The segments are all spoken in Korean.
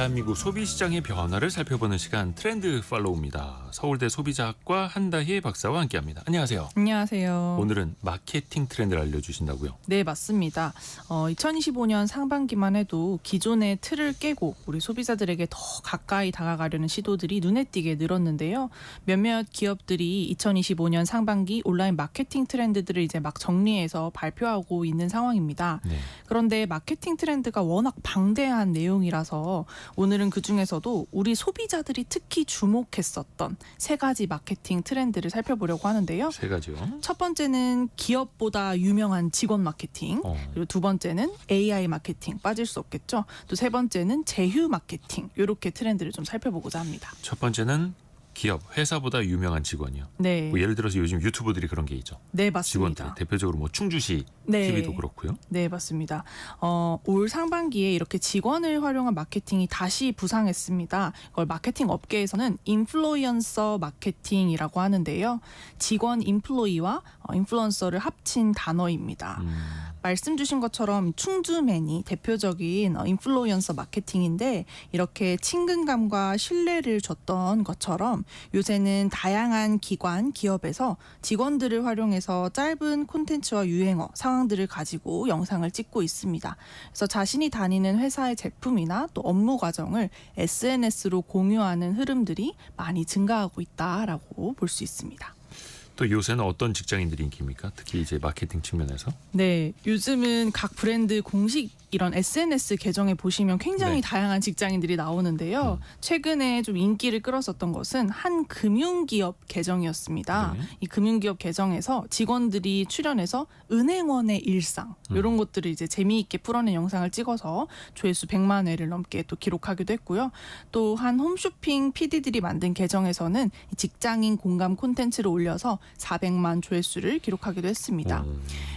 대한민국 소비시장의 변화를 살펴보는 시간 트렌드 팔로우입니다. 서울대 소비자학과 한다희 박사와 함께합니다. 안녕하세요. 안녕하세요. 오늘은 마케팅 트렌드를 알려주신다고요? 네, 맞습니다. 2025년 상반기만 해도 기존의 틀을 깨고 우리 소비자들에게 더 가까이 다가가려는 시도들이 눈에 띄게 늘었는데요. 몇몇 기업들이 2025년 상반기 온라인 마케팅 트렌드들을 이제 막 정리해서 발표하고 있는 상황입니다. 네. 그런데 마케팅 트렌드가 워낙 방대한 내용이라서 오늘은 그중에서도 우리 소비자들이 특히 주목했었던 세 가지 마케팅 트렌드를 살펴보려고 하는데요. 세 가지요. 첫 번째는 기업보다 유명한 직원 마케팅, 그리고 두 번째는 AI 마케팅, 빠질 수 없겠죠. 또 세 번째는 제휴 마케팅, 이렇게 트렌드를 좀 살펴보고자 합니다. 첫 번째는 기업, 회사보다 유명한 직원이요. 네, 뭐 예를 들어서 요즘 유튜브들이 그런 게 있죠. 네 직원들 맞습니다. 대표적으로 뭐 충주시 네. TV도 그렇고요. 네, 맞습니다. 올 상반기에 이렇게 직원을 활용한 마케팅이 다시 부상했습니다. 이걸 마케팅 업계에서는 인플루언서 마케팅이라고 하는데요. 직원 인플로이와 인플루언서를 합친 단어입니다. 말씀 주신 것처럼 충주맨이 대표적인 인플루언서 마케팅인데 이렇게 친근감과 신뢰를 줬던 것처럼 요새는 다양한 기관, 기업에서 직원들을 활용해서 짧은 콘텐츠와 유행어, 상황들을 가지고 영상을 찍고 있습니다. 그래서 자신이 다니는 회사의 제품이나 또 업무 과정을 SNS로 공유하는 흐름들이 많이 증가하고 있다라고 볼 수 있습니다. 또 요새는 어떤 직장인들이 인기입니까? 특히 이제 마케팅 측면에서. 네, 요즘은 각 브랜드 공식 이런 SNS 계정에 보시면 굉장히 네. 다양한 직장인들이 나오는데요. 최근에 좀 인기를 끌었었던 것은 한 금융기업 계정이었습니다. 네. 이 금융기업 계정에서 직원들이 출연해서 은행원의 일상 이런 것들을 이제 재미있게 풀어낸 영상을 찍어서 조회수 100만 회를 넘게 또 기록하기도 했고요. 또 한 홈쇼핑 PD들이 만든 계정에서는 직장인 공감 콘텐츠를 올려서 400만 조회수를 기록하기도 했습니다.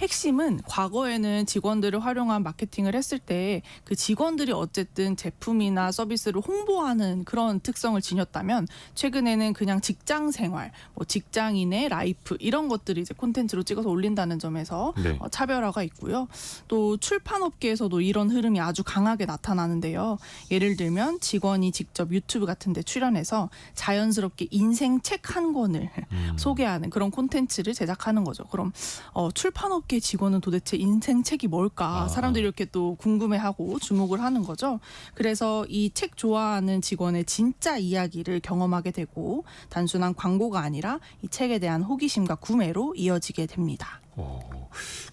핵심은 과거에는 직원들을 활용한 마케팅을 했을 때 그 직원들이 어쨌든 제품이나 서비스를 홍보하는 그런 특성을 지녔다면 최근에는 그냥 직장 생활, 뭐 직장인의 라이프 이런 것들이 이제 콘텐츠로 찍어서 올린다는 점에서 네. 차별화가 있고요. 또 출판업계에서도 이런 흐름이 아주 강하게 나타나는데요. 예를 들면 직원이 직접 유튜브 같은 데 출연해서 자연스럽게 인생 책 한 권을 소개하는 그런 콘텐츠를 제작하는 거죠. 그럼 출판업계 직원은 도대체 인생 책이 뭘까? 사람들이 이렇게 또 궁금해하고 주목을 하는 거죠. 그래서 이 책 좋아하는 직원의 진짜 이야기를 경험하게 되고 단순한 광고가 아니라 이 책에 대한 호기심과 구매로 이어지게 됩니다.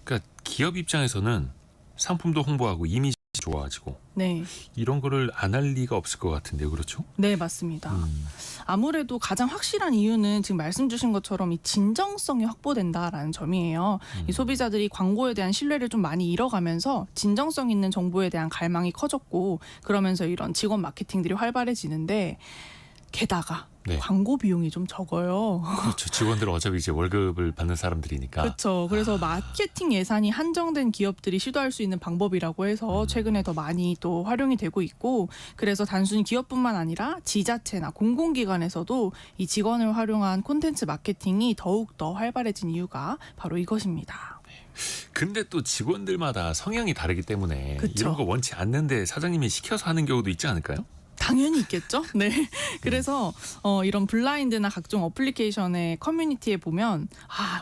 그러니까 기업 입장에서는 상품도 홍보하고 이미지 좋아지고 네, 이런 거를 안 할 리가 없을 것 같은데요. 그렇죠? 네 맞습니다. 아무래도 가장 확실한 이유는 지금 말씀 주신 것처럼 이 진정성이 확보된다라는 점이에요. 이 소비자들이 광고에 대한 신뢰를 좀 많이 잃어가면서 진정성 있는 정보에 대한 갈망이 커졌고 그러면서 이런 직원 마케팅들이 활발해지는데 게다가 네. 광고 비용이 좀 적어요. 그렇죠. 직원들은 어차피 이제 월급을 받는 사람들이니까. 그렇죠. 그래서 마케팅 예산이 한정된 기업들이 시도할 수 있는 방법이라고 해서 최근에 더 많이 또 활용이 되고 있고 그래서 단순히 기업뿐만 아니라 지자체나 공공기관에서도 이 직원을 활용한 콘텐츠 마케팅이 더욱 더 활발해진 이유가 바로 이것입니다. 근데 또 직원들마다 성향이 다르기 때문에 그쵸. 이런 거 원치 않는데 사장님이 시켜서 하는 경우도 있지 않을까요? 당연히 있겠죠. 네. 그래서 이런 블라인드나 각종 어플리케이션의 커뮤니티에 보면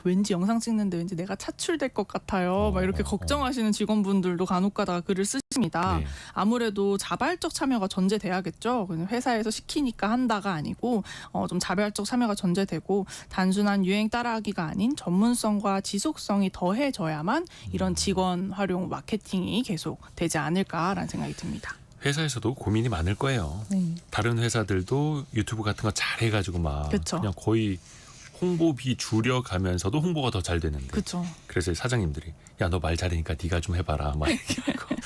왠지 영상 찍는데 왠지 내가 차출될 것 같아요. 막 이렇게 걱정하시는 직원분들도 간혹가다가 글을 쓰십니다. 네. 아무래도 자발적 참여가 전제돼야겠죠. 그냥 회사에서 시키니까 한다가 아니고 좀 자발적 참여가 전제되고 단순한 유행 따라하기가 아닌 전문성과 지속성이 더해져야만 이런 직원 활용 마케팅이 계속 되지 않을까라는 생각이 듭니다. 회사에서도 고민이 많을 거예요. 네. 다른 회사들도 유튜브 같은 거 잘해가지고 막 그쵸. 그냥 거의 홍보비 줄여가면서도 홍보가 더 잘 되는데. 그렇죠. 그래서 사장님들이 야, 너 말 잘하니까 네가 좀 해봐라 막 이렇게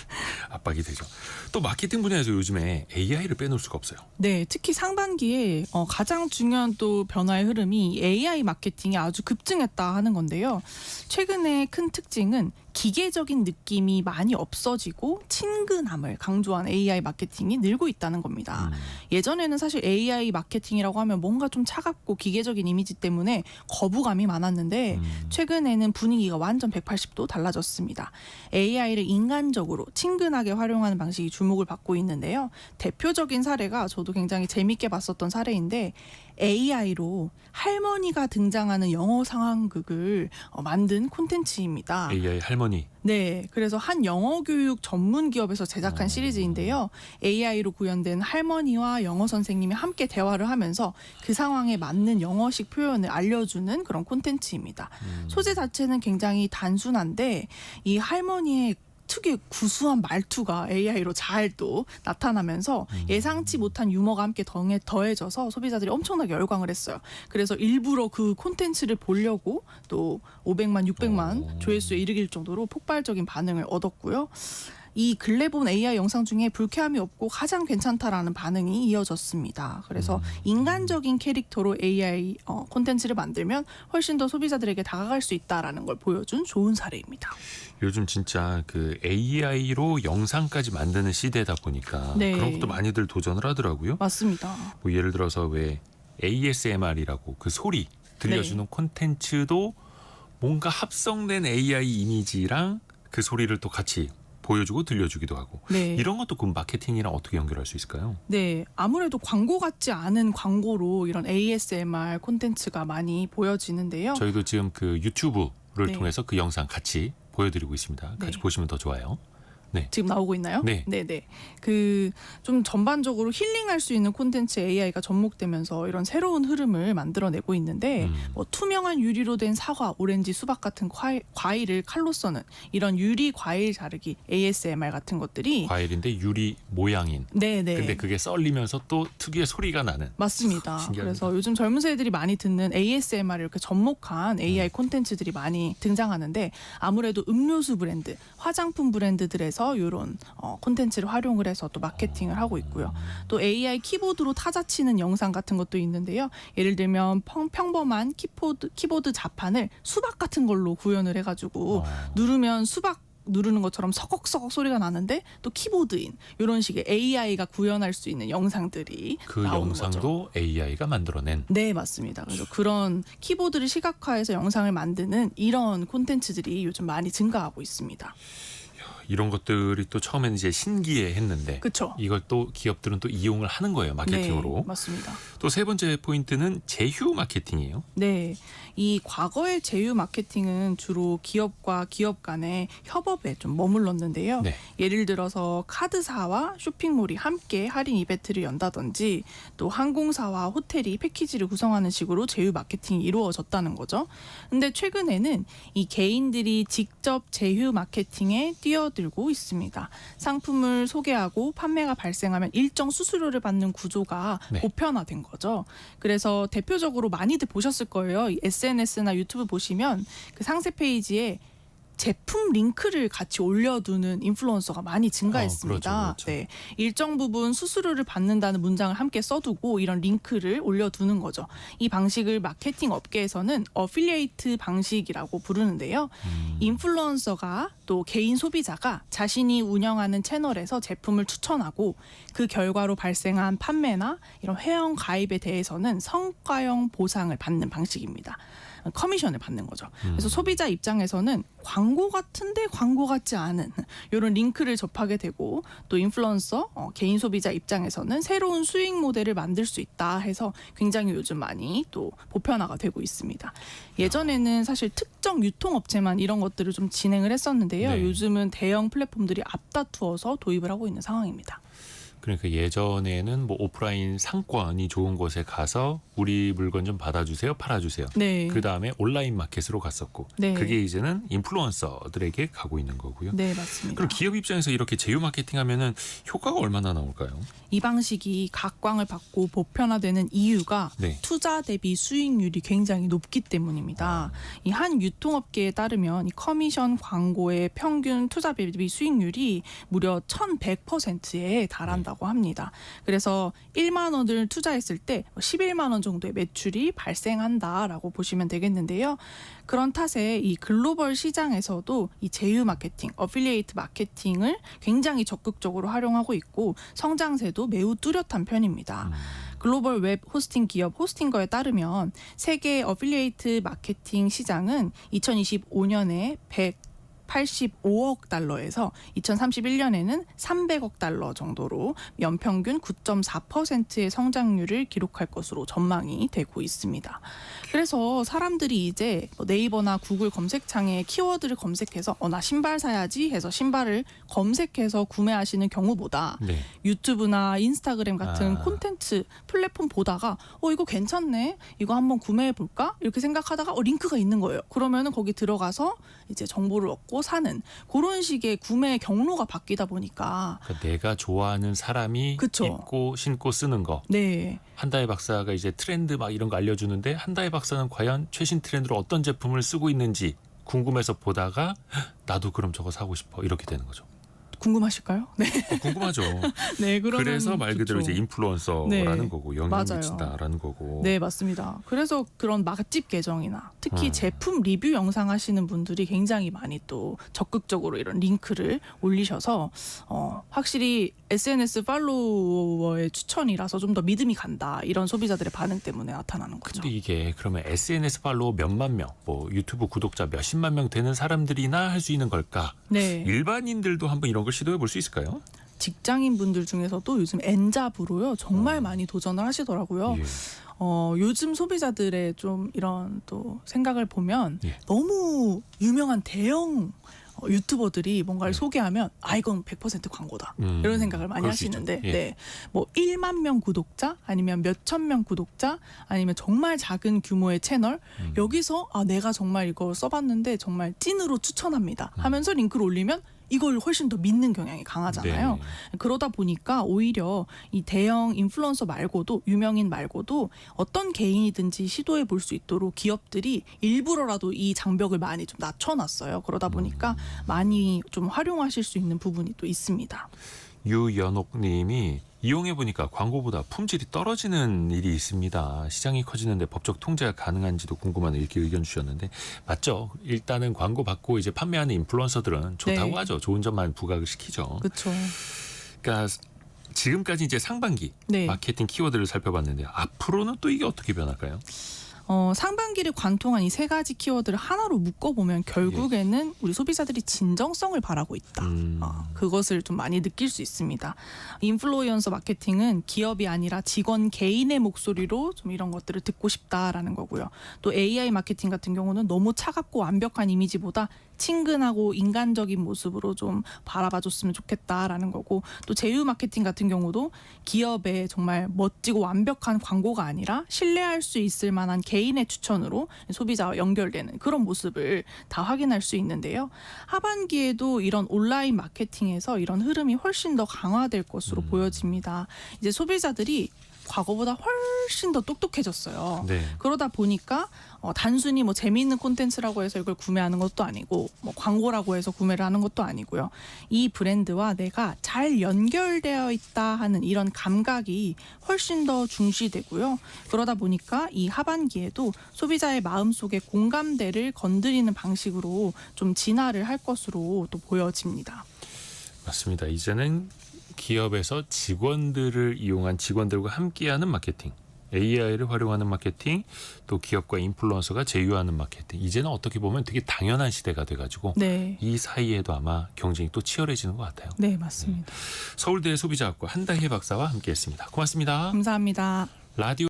압박이 되죠. 또 마케팅 분야에서 요즘에 AI를 빼놓을 수가 없어요. 네, 특히 상반기에 가장 중요한 또 변화의 흐름이 AI 마케팅이 아주 급증했다 하는 건데요. 최근에 큰 특징은 기계적인 느낌이 많이 없어지고 친근함을 강조한 AI 마케팅이 늘고 있다는 겁니다. 예전에는 사실 AI 마케팅이라고 하면 뭔가 좀 차갑고 기계적인 이미지 때문에 거부감이 많았는데 최근에는 분위기가 완전 180도 달라졌습니다. AI를 인간적으로 친근하게 활용하는 방식이 주목을 받고 있는데요. 대표적인 사례가 저도 굉장히 재밌게 봤었던 사례인데 AI로 할머니가 등장하는 영어 상황극을 만든 콘텐츠입니다. AI 할머니. 네, 그래서 한 영어 교육 전문 기업에서 제작한 시리즈인데요. AI로 구현된 할머니와 영어 선생님이 함께 대화를 하면서 그 상황에 맞는 영어식 표현을 알려주는 그런 콘텐츠입니다. 소재 자체는 굉장히 단순한데 이 할머니의 특유의 구수한 말투가 AI로 잘 또 나타나면서 예상치 못한 유머가 함께 더해져서 소비자들이 엄청나게 열광을 했어요. 그래서 일부러 그 콘텐츠를 보려고 또 500만, 600만 조회수에 이르길 정도로 폭발적인 반응을 얻었고요. 이 근래 본 AI 영상 중에 불쾌함이 없고 가장 괜찮다라는 반응이 이어졌습니다. 그래서 인간적인 캐릭터로 AI 콘텐츠를 만들면 훨씬 더 소비자들에게 다가갈 수 있다라는 걸 보여준 좋은 사례입니다. 요즘 진짜 그 AI로 영상까지 만드는 시대다 보니까 네. 그런 것도 많이들 도전을 하더라고요. 맞습니다. 뭐 예를 들어서 왜 ASMR이라고 그 소리 들려주는 콘텐츠도 뭔가 합성된 AI 이미지랑 그 소리를 또 같이 보여주고 들려주기도 하고 네. 이런 것도 그 마케팅이랑 어떻게 연결할 수 있을까요? 네, 아무래도 광고 같지 않은 광고로 이런 ASMR 콘텐츠가 많이 보여지는데요. 저희도 지금 그 유튜브를 네. 통해서 그 영상 같이 보여드리고 있습니다. 같이 네. 보시면 더 좋아요. 네. 지금 나오고 있나요? 네. 네. 그 좀 전반적으로 힐링할 수 있는 콘텐츠 AI가 접목되면서 이런 새로운 흐름을 만들어내고 있는데 뭐 투명한 유리로 된 사과, 오렌지, 수박 같은 과일을 칼로 써는 이런 유리 과일 자르기 ASMR 같은 것들이 과일인데 유리 모양인. 네네. 근데 그게 썰리면서 또 특유의 소리가 나는. 맞습니다. 신기합니다. 그래서 요즘 젊은 세대들이 많이 듣는 ASMR을 이렇게 접목한 AI 콘텐츠들이 많이 등장하는데 아무래도 음료수 브랜드, 화장품 브랜드들에서 이런 콘텐츠를 활용을 해서 또 마케팅을 하고 있고요. 또 AI 키보드로 타자 치는 영상 같은 것도 있는데요. 예를 들면 평범한 키보드 자판을 수박 같은 걸로 구현을 해가지고 누르면 수박 누르는 것처럼 서걱서걱 소리가 나는데 또 키보드인 이런 식의 AI가 구현할 수 있는 영상들이 그 나오는 영상도 거죠. AI가 만들어낸. 네, 맞습니다. 그래서 그런 키보드를 시각화해서 영상을 만드는 이런 콘텐츠들이 요즘 많이 증가하고 있습니다. 이런 것들이 또 처음에는 이제 신기해했는데 그렇죠. 이걸 또 기업들은 또 이용을 하는 거예요. 마케팅으로. 네, 맞습니다. 또 세 번째 포인트는 제휴 마케팅이에요. 네, 이 과거의 제휴 마케팅은 주로 기업과 기업 간의 협업에 좀 머물렀는데요. 네. 예를 들어서 카드사와 쇼핑몰이 함께 할인 이벤트를 연다든지 또 항공사와 호텔이 패키지를 구성하는 식으로 제휴 마케팅이 이루어졌다는 거죠. 근데 최근에는 이 개인들이 직접 제휴 마케팅에 뛰어들고 있습니다. 상품을 소개하고 판매가 발생하면 일정 수수료를 받는 구조가 네. 보편화된 거죠. 그래서 대표적으로 많이들 보셨을 거예요. SNS나 유튜브 보시면 그 상세 페이지에 제품 링크를 같이 올려두는 인플루언서가 많이 증가했습니다. 그렇죠. 네, 일정 부분 수수료를 받는다는 문장을 함께 써두고 이런 링크를 올려두는 거죠. 이 방식을 마케팅 업계에서는 어필리에이트 방식이라고 부르는데요. 인플루언서가 또 개인 소비자가 자신이 운영하는 채널에서 제품을 추천하고 그 결과로 발생한 판매나 이런 회원 가입에 대해서는 성과형 보상을 받는 방식입니다. 커미션을 받는 거죠. 그래서 소비자 입장에서는 광고 같은데 광고 같지 않은 이런 링크를 접하게 되고 또 인플루언서 개인 소비자 입장에서는 새로운 수익 모델을 만들 수 있다 해서 굉장히 요즘 많이 또 보편화가 되고 있습니다. 예전에는 사실 특정 유통업체만 이런 것들을 좀 진행을 했었는데요. 네. 요즘은 대형 플랫폼들이 앞다투어서 도입을 하고 있는 상황입니다. 그러니까 예전에는 뭐 오프라인 상권이 좋은 곳에 가서 우리 물건 좀 받아주세요, 팔아주세요. 네. 그 다음에 온라인 마켓으로 갔었고, 네. 그게 이제는 인플루언서들에게 가고 있는 거고요. 네, 맞습니다. 그럼 기업 입장에서 이렇게 제휴 마케팅하면은 효과가 얼마나 나올까요? 이 방식이 각광을 받고 보편화되는 이유가 네. 투자 대비 수익률이 굉장히 높기 때문입니다. 이 한 유통업계에 따르면 이 커미션 광고의 평균 투자 대비 수익률이 무려 1,100%에 달한다고 나온다고 합니다. 그래서 1만 원을 투자했을 때 11만 원 정도의 매출이 발생한다라고 보시면 되겠는데요. 그런 탓에 이 글로벌 시장에서도 이 제휴 마케팅, 어필리에이트 마케팅을 굉장히 적극적으로 활용하고 있고 성장세도 매우 뚜렷한 편입니다. 글로벌 웹 호스팅 기업 호스팅거에 따르면 세계 어필리에이트 마케팅 시장은 2025년에 185억 달러에서 2031년에는 300억 달러 정도로 연평균 9.4%의 성장률을 기록할 것으로 전망이 되고 있습니다. 그래서 사람들이 이제 네이버나 구글 검색창에 키워드를 검색해서 나 신발 사야지 해서 신발을 검색해서 구매하시는 경우보다 네. 유튜브나 인스타그램 같은 콘텐츠 플랫폼 보다가 이거 괜찮네, 이거 한번 구매해 볼까 이렇게 생각하다가 링크가 있는 거예요. 그러면은 거기 들어가서 이제 정보를 얻고 사는 그런 식의 구매 경로가 바뀌다 보니까 그러니까 내가 좋아하는 사람이 그쵸. 입고 신고 쓰는 거. 네. 한다혜 박사가 이제 트렌드 막 이런 거 알려주는데 한다혜 박사는 과연 최신 트렌드로 어떤 제품을 쓰고 있는지 궁금해서 보다가 나도 그럼 저거 사고 싶어 이렇게 되는 거죠. 궁금하실까요? 네. 궁금하죠. 네, 그러면 그래서 말 그대로 좋죠. 이제 인플루언서라는 네, 거고 영향을 맞아요. 미친다라는 거고. 네, 맞습니다. 그래서 그런 맛집 계정이나 특히 음. 제품 리뷰 영상 하시는 분들이 굉장히 많이 또 적극적으로 이런 링크를 올리셔서 확실히 SNS 팔로워의 추천이라서 좀 더 믿음이 간다. 이런 소비자들의 반응 때문에 나타나는 거죠. 근데 이게 그러면 SNS 팔로워 몇만 명, 뭐 유튜브 구독자 몇십만 명 되는 사람들이나 할 수 있는 걸까? 네. 일반인들도 한번 이런 걸 시도해 볼 수 있을까요? 직장인 분들 중에서도 요즘 N잡으로요 정말 많이 도전을 하시더라고요. 예. 요즘 소비자들의 좀 이런 또 생각을 보면 예. 너무 유명한 대형 유튜버들이 뭔가를 네. 소개하면 이건 100% 광고다 이런 생각을 많이 그럴 수 하시는데 있죠. 예. 네, 뭐 1만 명 구독자 아니면 몇천 명 구독자 아니면 정말 작은 규모의 채널 여기서 내가 정말 이거 써봤는데 정말 찐으로 추천합니다 하면서 링크를 올리면 이걸 훨씬 더 믿는 경향이 강하잖아요. 네. 그러다 보니까 오히려 이 대형 인플루언서 말고도 유명인 말고도 어떤 개인이든지 시도해 볼 수 있도록 기업들이 일부러라도 이 장벽을 많이 좀 낮춰놨어요. 그러다 보니까 많이 좀 활용하실 수 있는 부분이 또 있습니다. 유연옥님이 이용해 보니까 광고보다 품질이 떨어지는 일이 있습니다. 시장이 커지는데 법적 통제가 가능한지도 궁금하네 이렇게 의견 주셨는데 맞죠. 일단은 광고 받고 이제 판매하는 인플루언서들은 좋다고 네. 하죠. 좋은 점만 부각을 시키죠. 그렇죠. 그러니까 지금까지 이제 상반기 네. 마케팅 키워드를 살펴봤는데 앞으로는 또 이게 어떻게 변할까요? 상반기를 관통한 이 세 가지 키워드를 하나로 묶어보면 결국에는 우리 소비자들이 진정성을 바라고 있다. 그것을 좀 많이 느낄 수 있습니다. 인플루언서 마케팅은 기업이 아니라 직원 개인의 목소리로 좀 이런 것들을 듣고 싶다라는 거고요. 또 AI 마케팅 같은 경우는 너무 차갑고 완벽한 이미지보다 친근하고 인간적인 모습으로 좀 바라봐줬으면 좋겠다라는 거고 또 제휴 마케팅 같은 경우도 기업의 정말 멋지고 완벽한 광고가 아니라 신뢰할 수 있을 만한 개인의 추천으로 소비자와 연결되는 그런 모습을 다 확인할 수 있는데요. 하반기에도 이런 온라인 마케팅에서 이런 흐름이 훨씬 더 강화될 것으로 보여집니다. 이제 소비자들이 과거보다 훨씬 더 똑똑해졌어요. 네. 그러다 보니까 단순히 뭐 재미있는 콘텐츠라고 해서 이걸 구매하는 것도 아니고 뭐 광고라고 해서 구매를 하는 것도 아니고요. 이 브랜드와 내가 잘 연결되어 있다 하는 이런 감각이 훨씬 더 중시되고요. 그러다 보니까 이 하반기에도 소비자의 마음속의 공감대를 건드리는 방식으로 좀 진화를 할 것으로 또 보여집니다. 맞습니다. 이제는 기업에서 직원들을 이용한 직원들과 함께하는 마케팅, AI를 활용하는 마케팅, 또 기업과 인플루언서가 제휴하는 마케팅. 이제는 어떻게 보면 되게 당연한 시대가 돼가지고 네. 이 사이에도 아마 경쟁이 또 치열해지는 것 같아요. 네, 맞습니다. 서울대 소비자학과 한다혜 박사와 함께했습니다. 고맙습니다. 감사합니다. 라디오